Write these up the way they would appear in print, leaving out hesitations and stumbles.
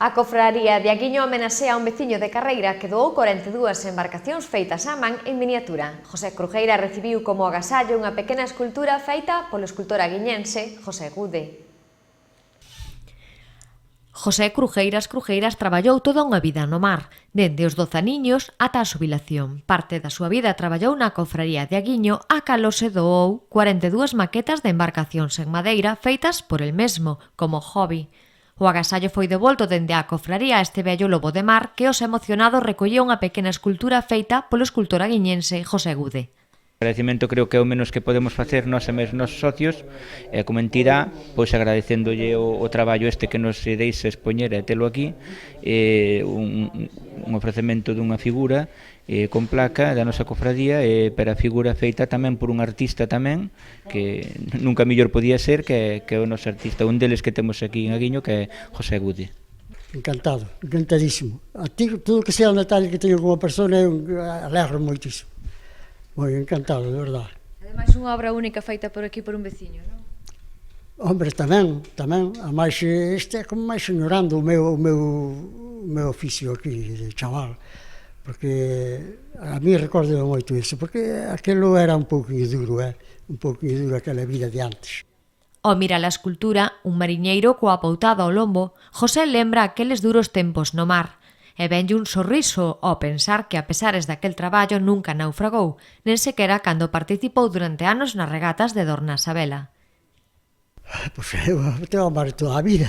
A cofraría de Aguiño homenaxea a un veciño de Carreira que doou 42 embarcacións feitas á man en miniatura. José Crujeira recibiu como agasallo unha pequena escultura feita polo escultor aguiñense José Gude. José Crujeiras traballou toda unha vida no mar, dende os 12 aniños ata a xubilación. Parte da súa vida traballou na cofraría de Aguiño, a calo se doou 42 maquetas de embarcacións en madeira feitas por el mesmo, como hobby. O agasallo foi devolto dende a cofraría a este vello lobo de mar que os emocionados recollía unha pequena escultura feita polo escultor aguiñense José Gude. O agradecemento creo que é o menos que podemos facer nós e mesmo nosos socios, e como entidade, pois agradecéndolle o traballo este que nos deixa expoñer e telo aquí, un ofrecemento dunha figura con placa da nosa cofradía, pero a figura feita tamén por un artista tamén, que nunca mellor podía ser, que é o noso artista, un deles que temos aquí en Aguiño, que é José Gude. Encantado, encantadísimo. A ti, todo que sea un detalle que teño como persona, alegro moitísimo. Moi encantado, de verdade. Ademais, unha obra única feita por aquí por un veciño, non? Hombre, tamén. A máis, este é como máis ignorando o meu oficio aquí de chaval. Porque a mí recordo moito iso, porque aquilo era un pouquinho duro, un pouquinho duro aquela vida de antes. Ao mirar a escultura, un mariñeiro coa poutada ao lombo, José lembra aqueles duros tempos no mar, e venlle un sorriso ao pensar que a pesares daquel traballo nunca naufragou, nen sequera cando participou durante anos nas regatas de Dornas a vela. Pois eu tenho a mar toda a vida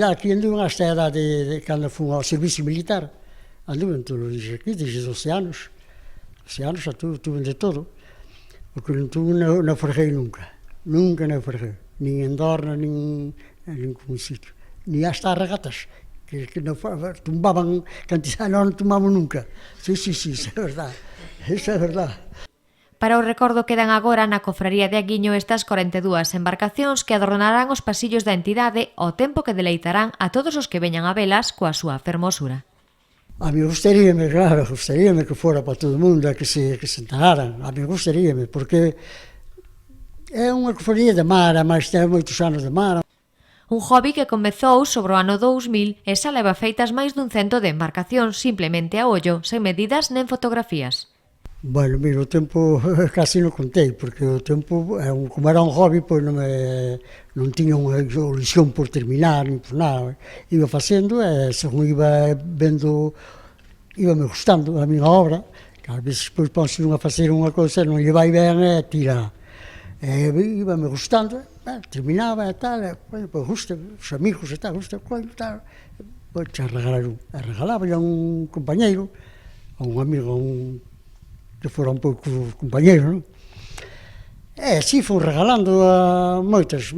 aquí anduve hasta a edade de cando fui ao servicio militar, anduve todos os dias aqui, desde 12 anos, xa tuve de todo, porque non naufraguei nunca naufraguei, nin en Dorna, nin en ningún sitio, ni hasta as regatas, que tumbaban cantidad, non tumbamos nunca. Sí, isso é verdade. Para o recordo quedan agora na cofraría de Aguiño estas 42 embarcacións que adornarán os pasillos da entidade ao tempo que deleitarán a todos os que veñan a velas coa súa fermosura. A mí gustaríame que fora para todo o mundo, que se enteraran. A mí gustaríame, porque é unha cofraría de mar, máis ten moitos anos de mar. Un hobby que comezou sobre o ano 2000 e xa leva feitas máis dun 100 de embarcacións simplemente a ollo, sen medidas nen fotografías. Bueno, mira, o tempo casi non contei, porque o tempo, como era un hobby, pois non tiña unha ilusión por terminar, nin por nada. Iba facendo e, según iba vendo, iba-me gustando a minha obra, que ás veces pois ponse a facer unha cousa, non lle vai ben e tira. Iba-me gustando, terminaba e tal, pois gusta, os amigos e tal, pois xa regalaba a un compañeiro, a un amigo, que fora un pouco compañeiro, non? E así fui regalando a moitas,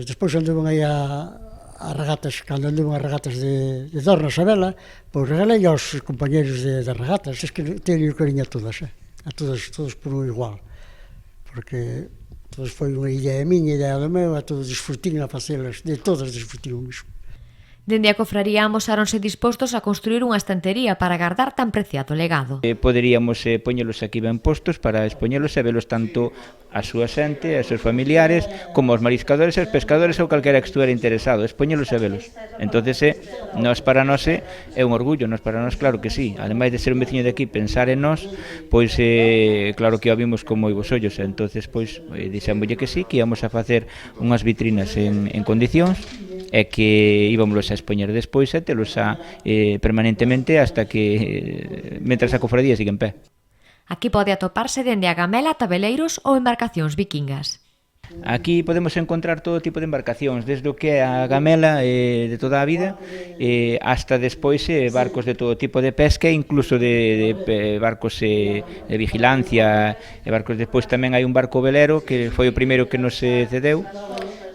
despois anduven aí a regatas, cando anduven a regatas de Dornas a vela, pois regalei aos compañeros de regatas, es que teño cariño a todas por un igual, porque todos foi unha idea miña, idea do meu, a todos disfrutín a facelas, de todas disfrutín o mesmo. Dende a cofraría amosáronse dispostos a construir unha estantería para guardar tan preciado legado. Poderíamos poñelos aquí ben postos para expoñelos e velos tanto a súa xente, a seus familiares, como os mariscadores e os pescadores ou calquera que estuera interesado, expoñelos e velos. Entonces, para nós é un orgullo, para nós claro que sí. Ademais de ser un veciño de aquí, pensar en nós, pois claro que o vimos con moi bons ollos. Entonces, pois, dixémoslle que sí, que íamos a facer unhas vitrinas en condicións, e que íbamos a expoñer despois e telos permanentemente hasta que mentras a cofradía sigue en pé. Aquí pode atoparse dende a gamela, tabeleiros ou embarcacións vikingas. Aquí podemos encontrar todo tipo de embarcacións, desde o que é a gamela de toda a vida hasta despois barcos de todo tipo de pesca, incluso de barcos de vigilancia, e barcos despois tamén hai un barco velero que foi o primeiro que nos cedeu,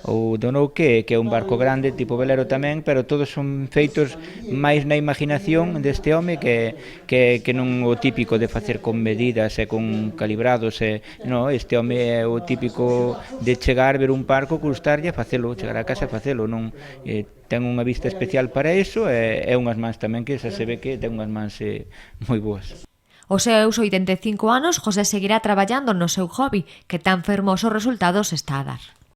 ou donou que é un barco grande, tipo velero tamén, pero todos son feitos máis na imaginación deste home que non o típico de facer con medidas e con calibrados. Non, este home é o típico de chegar, ver un barco, custarlle, facelo, chegar a casa e facelo. Non, ten unha vista especial para iso e unhas mans tamén que xa se ve que ten unhas mans moi boas. Aos seus 85 anos, José seguirá traballando no seu hobby, que tan fermosos resultados está a dar.